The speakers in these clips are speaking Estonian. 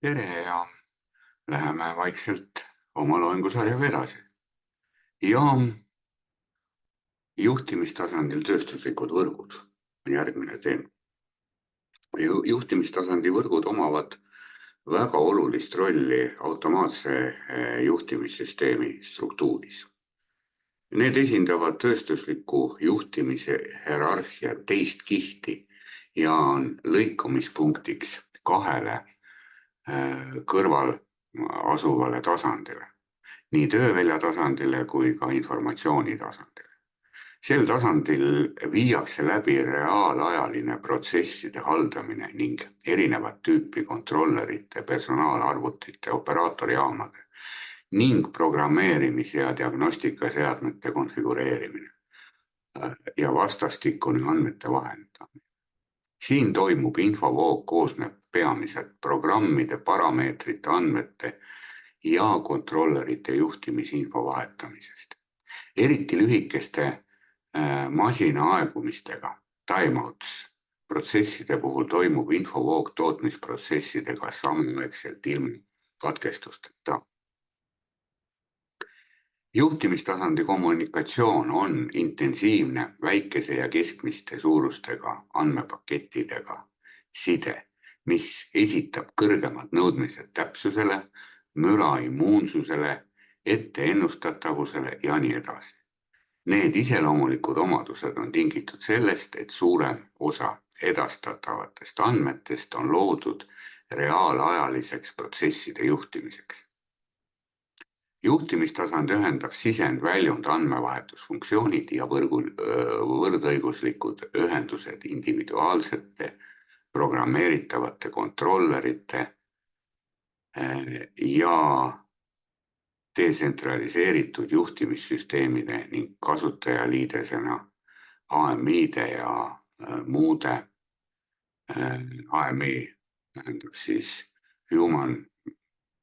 Tere ja läheme vaikselt oma loengusarjaga edasi. Ja juhtimistasandil tööstuslikud võrgud on järgmine teema. Juhtimistasandi võrgud omavad väga olulist rolli automaatse juhtimissüsteemi struktuuris. Need esindavad tööstusliku juhtimise hierarhia teist kihti ja on lõikumispunktiks kahele kõrval asuvale tasandile, nii töövälja tasandile kui ka informatsiooni tasandile. Sel tasandil viiakse läbi reaalajaline protsesside haldamine ning erinevat tüüpi kontrollerite, personaalarvutite, operaatorjaamade ning programmeerimise ja diagnostikaseadmete konfigureerimine ja vastastikune andmete vahendamine. Siin toimub infovoog koosneb peamiselt programmide, parameetrite, andmete ja kontrollerite juhtimisinfo vahetamisest. Eriti lühikeste masina aegumistega, timeouts, protsesside puhul toimub infovoog tootmisprotsessidega samaaegselt ilma katkestusteta. Juhtimistasandi kommunikatsioon on intensiivne väikese ja keskmiste suurustega andmepakettidega side, mis esitab kõrgemad nõudmised täpsusele, müra immuunsusele, etteennustatavusele ja nii edasi. Need iseloomulikud omadused on tingitud sellest, et suurem osa edastatavatest andmetest on loodud reaalajaliseks protsesside juhtimiseks. Juhtimistasand ühendab sisend-väljund andmevahetusfunktsioonid ja võrdõiguslikud ühendused individuaalsete programmeeritavate kontrollerite ja detsentraliseeritud juhtimissüsteemide ning kasutajaliidesena AMI-de ja muude AMI tähendab siis Human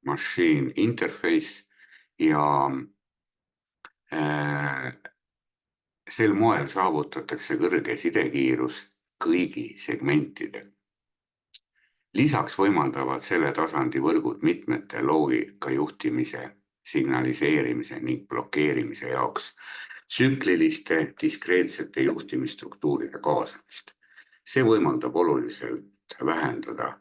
Machine Interface ja sel moel saavutatakse kõrge sidekiirus kõigi segmentidega. Lisaks võimaldavad selle tasandi võrgud mitmete loogika juhtimise, signaliseerimise ning blokeerimise jaoks tsükliliste diskreetsete juhtimisstruktuuride kaasamist. See võimaldab oluliselt vähendada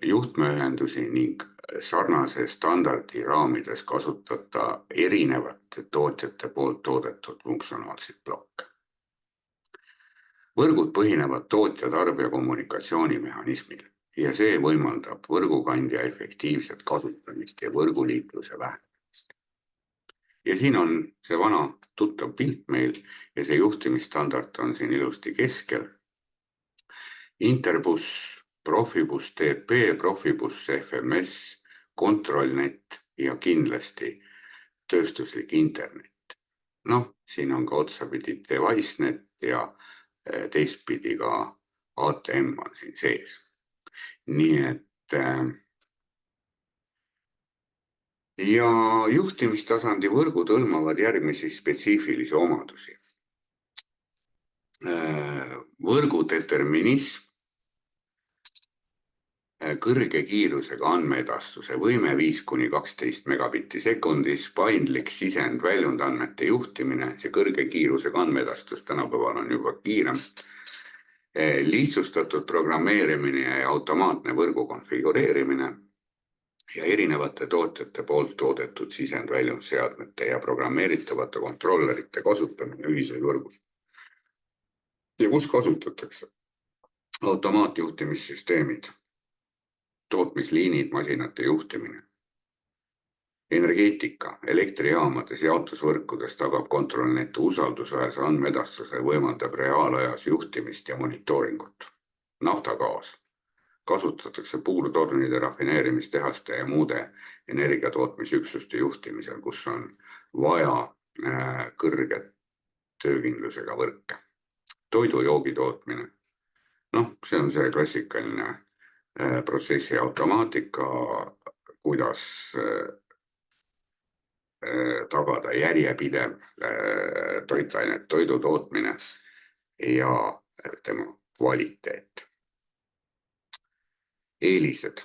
juhtmeühendusi ning sarnase standardi raamides kasutada erinevate tootjate poolt toodetud funktsionaalseid blokke. Võrgud põhinevad tootja-tarbija kommunikatsioonimehhanismil ja see võimaldab võrgukandja efektiivset kasutamist ja võrguliikluse vähendamist. Ja siin on see vana tuttav pilt meil ja see juhtimisstandard on siin ilusti keskel. Interbus, Profibus TP, Profibus FMS, kontrollnet ja kindlasti tööstuslik internet. Siin on ka otsapidi devicenet ja teistpidi ka ATM on siin sees. Nii et ja juhtimistasandi võrgud hõlmavad järgmisi spetsiifilisi omadusi. Võrgu determinism, kõrge kiirusega andmeedastuse võime 5–12 megabitti sekundis, paindlik sisend-väljund andmete juhtimine, see kõrge kiirusega andmeedastus tänapäeval on juba kiirem, lihtsustatud programmeerimine ja automaatne võrgu konfigureerimine ja erinevate tootjate poolt toodetud sisend-väljund seadmete ja programmeeritavate kontrollerite kasutamine ühises võrgus. Ja kus kasutatakse? Automaatjuhtimissüsteemid, tootmisliinid, masinate juhtimine. Energeetika, elektrijaamades jaotusvõrkudes tagab kontrollneti usaldusväärse andmeedastuse, võimaldab reaalajas juhtimist ja monitooringut. Naftagaas. Kasutatakse puurtornide, rafineerimistehaste ja muude energiatootmisüksuste juhtimisel, kus on vaja kõrge töökindlusega võrke. Toidujoogi tootmine. See on see klassikaline protsessi automaatika, kuidas tagada järjepidev toidu tootmine ja tema kvaliteet. Eelised.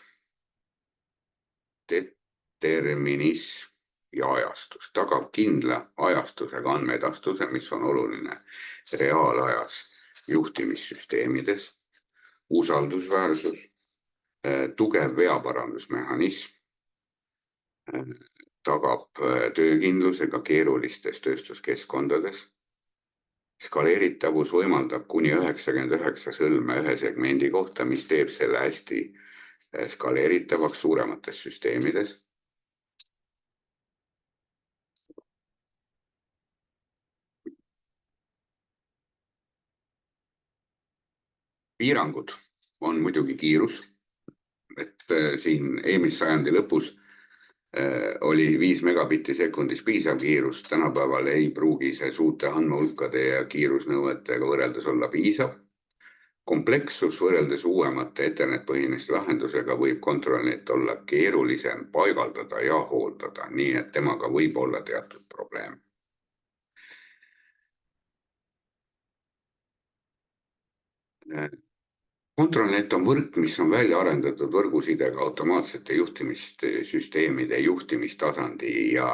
determinism ja ajastus. Tagab kindla ajastusega andmeedastuse, mis on oluline reaalajas juhtimissüsteemides, usaldusväärsus, tugev veaparandusmehhanism, tagab töökindlusega keerulistes tööstuskeskkondades. Skaleeritavus võimaldab kuni 99 sõlme ühe segmendi kohta, mis teeb selle hästi skaleeritavaks suuremates süsteemides. Piirangud on muidugi kiirus, et siin eelmise sajandi lõpus oli 5 megabitti sekundis piisav kiirus, tänapäeval ei pruugi see suurte andmehulkade ja kiirusnõuetega võrreldes olla piisav. Komplekssus võrreldes uuemate Ethernet-põhineste lahendusega võib kontrollnet olla keerulisem paigaldada ja hooldada, nii et temaga võib olla teatud probleem. Kontrollnet on võrk, mis on välja arendatud võrgusidega automaatsete juhtimissüsteemide juhtimistasandi ja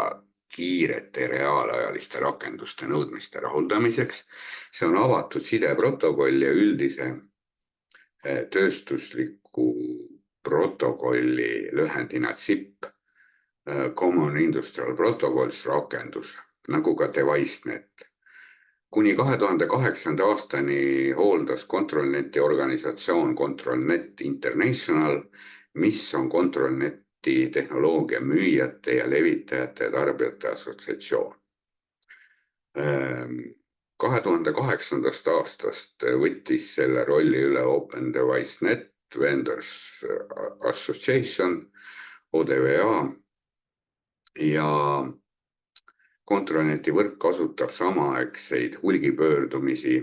kiirete reaalajaliste rakenduste nõudmiste rahuldamiseks. See on avatud sideprotokoll ja üldise tööstusliku protokolli lühendina ZIP, Common Industrial Protocols rakendus, nagu ka DeviceNet. Kuni 2008. aastani hooldas kontrollneti organisatsioon Controlnet International, mis on kontrollneti tehnoloogia müüjate ja levitajate ja tarbijate assotsiatsioon. 2008. aastast võttis selle rolli üle Open DeviceNet Vendors Association, ODVA, ja kontrollneti võrk kasutab samaaegseid hulgipöördumisi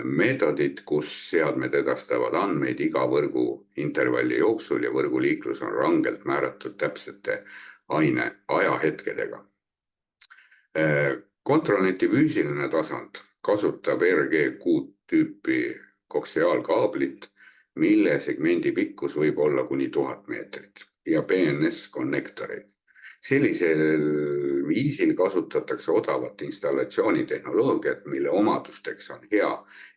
meetodid, kus seadmed edastavad andmeid iga võrgu intervalli jooksul ja võrguliiklus on rangelt määratud täpsete ajahetkedega. Kontrollneti füüsiline tasand kasutab RG6 tüüpi koksiaalkaablit, mille segmendi pikkus võib olla kuni 1000 meetrit ja BNS-konnektoreid. Sellisel viisil kasutatakse odavat installatsioonitehnoloogiat, mille omadusteks on hea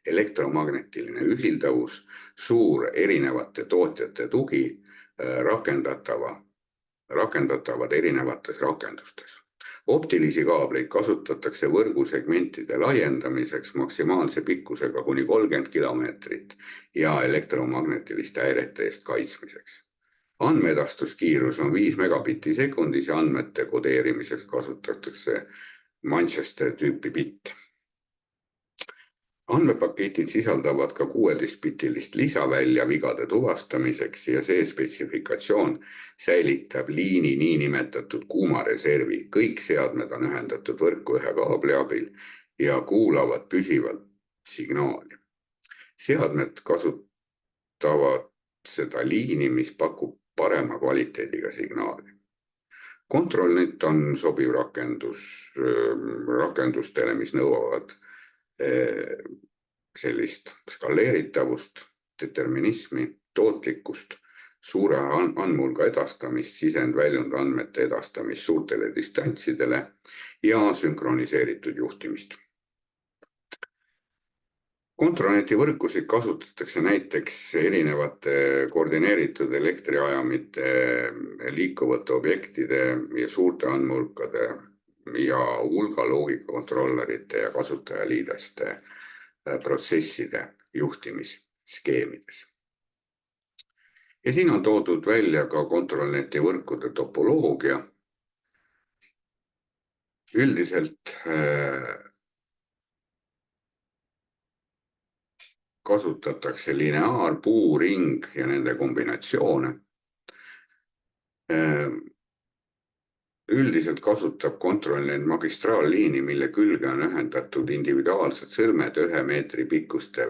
elektromagnetiline ühildavus, suur erinevate tootjate tugi, rakendatavad erinevates rakendustes. Optilisi kaableid kasutatakse võrgusegmentide laiendamiseks maksimaalse pikkusega kuni 30 kilomeetrit ja elektromagnetiliste häirete eest kaitsmiseks. Andmeedastuskiirus on 5 megabitti sekundis ja andmete kodeerimiseks kasutatakse Manchester tüüpi bitte. Andmepaketid sisaldavad ka 16-bitilist lisavälja vigade tuvastamiseks ja see spetsifikatsioon säilitab liini niinimetatud kuuma reservi. Kõik seadmed on ühendatud võrku ühe kaabli abil ja kuulavad püsivalt signaali. Seadmed kasutavad seda liini, mis pakub parema kvaliteediga signaali. Kontrollnet on sobiv rakendustele, mis nõuavad sellist skaleeritavust, determinismi, tootlikkust, suure andmehulga edastamist, sisend-väljund andmete edastamist suurtele distantsidele ja sünkroniseeritud juhtimist. Kontrollneti võrkusid kasutatakse näiteks erinevate koordineeritud elektriajamite, liikuvate objektide ja suurte andmehulkade ja hulgaloogikakontrollerite ja kasutajaliideste protsesside juhtimisskeemides. Ja siin on toodud välja ka kontrollneti võrkude topoloogia. Üldiselt kasutatakse lineaar, puu, ring ja nende kombinatsioone. Üldiselt kasutab kontrollnet magistraalliini, mille külge on ühendatud individuaalsed sõlmed 1 meetri pikkuste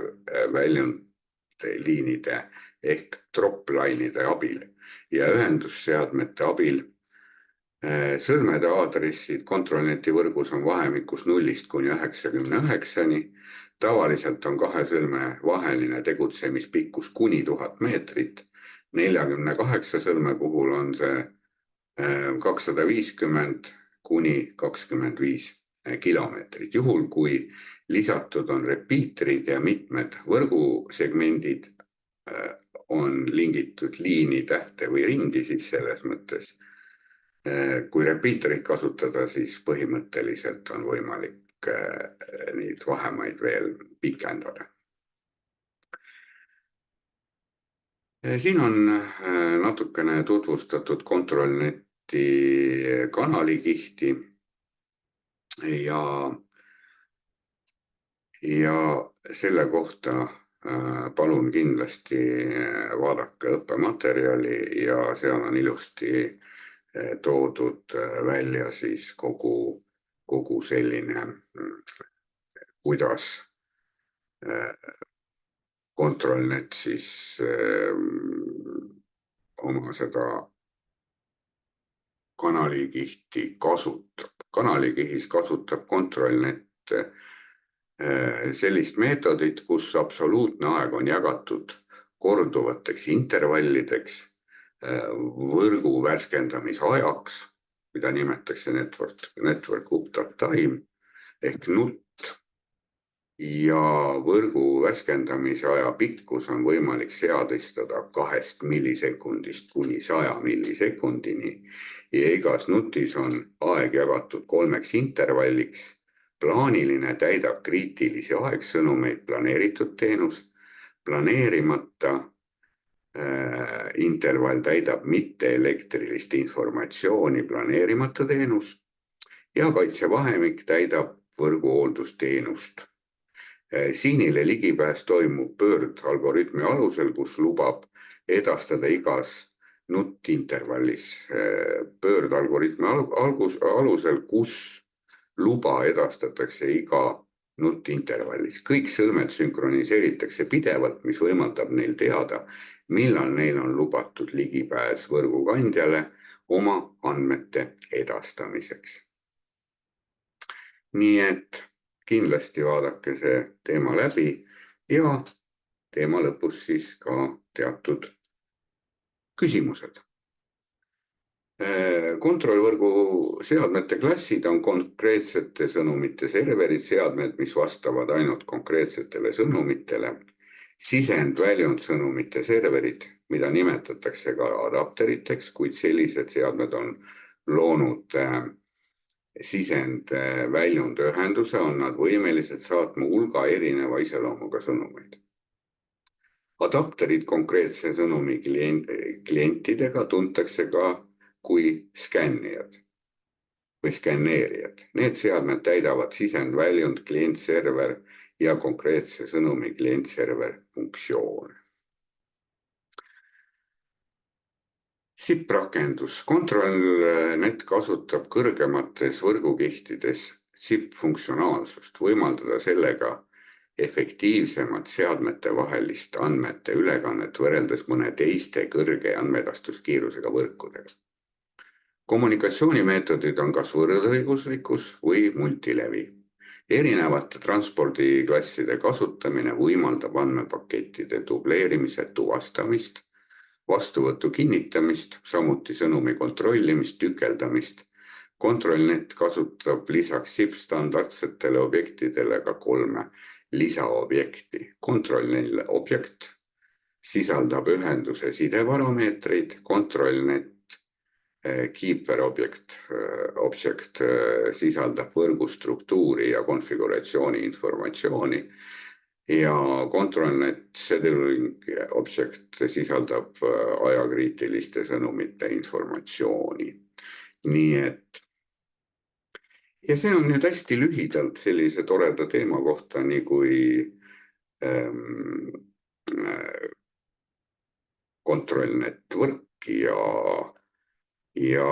väljundliinide ehk drop-line'ide abil ja ühendusseadmete abil. Sõlmede aadressid kontrollneti võrgus on vahemikus 0 kuni 99-ni. Tavaliselt on 2 sõlme vaheline tegutsemispikkus kuni 1000 meetrit 48 sõlme puhul on see 250 kuni 25 kilomeetrit. Juhul, kui lisatud on repiiterid ja mitmed võrgusegmendid on lingitud liini, tähte või ringi, siis selles mõttes, kui repiiterit kasutada, siis põhimõtteliselt on võimalik neid vahemaid veel pikendada. Siin on natukene tutvustatud kontrollneti kanalikihti ja selle kohta palun kindlasti vaadake õppematerjali ja seal on ilusti toodud välja siis kogu selline, kuidas kontrollnet siis oma seda kanalikihti kasutab. Kanalikihis kasutab kontrollnet sellist meetodit, kus absoluutne aeg on jagatud korduvateks intervallideks, võrgu värskendamisajaks, mida nimetatakse network uptime ehk NUT, ja võrgu värskendamise aja pikkus on võimalik seadistada 2 millisekundist kuni 100 millisekundini ja igas NUTis on aeg jagatud 3 intervalliks. Plaaniline täidab kriitilisi aegsõnumeid planeeritud teenus, planeerimata intervall täidab mitteelektrilist informatsiooni planeerimata teenus ja kaitsevahemik täidab võrguhooldusteenust. Siinile ligipääs toimub pöördalgoritmi alusel, kus lubab edastada igas NUT-intervallis pöördalgoritmi alusel, kus luba edastatakse iga NUT-intervallis. Kõik sõlmed sünkroniseeritakse pidevalt, mis võimaldab neil teada, millal neil on lubatud ligipääs võrgukandjale oma andmete edastamiseks. Nii et kindlasti vaadake see teema läbi ja teema lõpus siis ka teatud küsimused. Kontrollvõrgu seadmete klassid on konkreetsete sõnumite serverid, seadmed, mis vastavad ainult konkreetsetele sõnumitele, sisend-väljund sõnumite serverid, mida nimetatakse ka adapteriteks, kuid sellised seadmed on loonud sisend-väljund ühenduse, on nad võimelised saatma hulga erineva iseloomuga sõnumeid. Adapterid konkreetse sõnumi klientidega tuntakse ka kui skännijad või skänneerijad. Need seadmed täidavad sisend-väljund, klient-server ja konkreetse sõnumi klient-server funktsioone. SIP-rakendus. Kontrollnet kasutab kõrgemates võrgukihtides SIP-funktsionaalsust, võimaldada sellega efektiivsemat seadmete vahelist andmete ülekannet võrreldes mõne teiste kõrge andmeedastuskiirusega võrkudega. Kommunikatsioonimeetodid on kas võrdõiguslikkus või multilevi. Erinevate transpordiklasside kasutamine võimaldab andmepakettide dubleerimise tuvastamist, vastuvõtu kinnitamist, samuti sõnumi kontrollimist, tükeldamist. Kontrollnet kasutab lisaks SIP-standardsetele objektidele ka 3 lisaobjekti. Kontrollnet objekt sisaldab ühenduse sideparameetreid, kontrollnet keeper object sisaldab võrgustruktuuri ja konfiguratsiooni informatsiooni ja kontrollnet scheduling object sisaldab ajakriitiliste sõnumite informatsiooni. Nii et ja see on nüüd hästi lühidalt sellise toreda teema kohta, nii kui kontrollnet võrk ja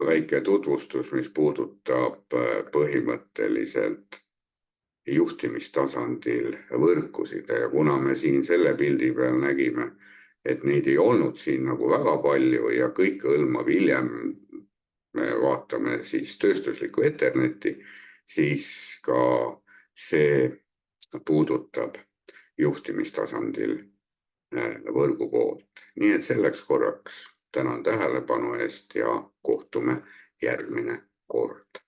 väike tutvustus, mis puudutab põhimõtteliselt juhtimistasandil võrkusid ja kuna me siin selle pildi peal nägime, et neid ei olnud siin nagu väga palju ja kõik hõlmab hiljem, me vaatame siis tööstuslikku Etherneti, siis ka see puudutab juhtimistasandil võrgu poolt. Nii et selleks korraks tänan tähelepanu eest ja kohtume järgmine kord.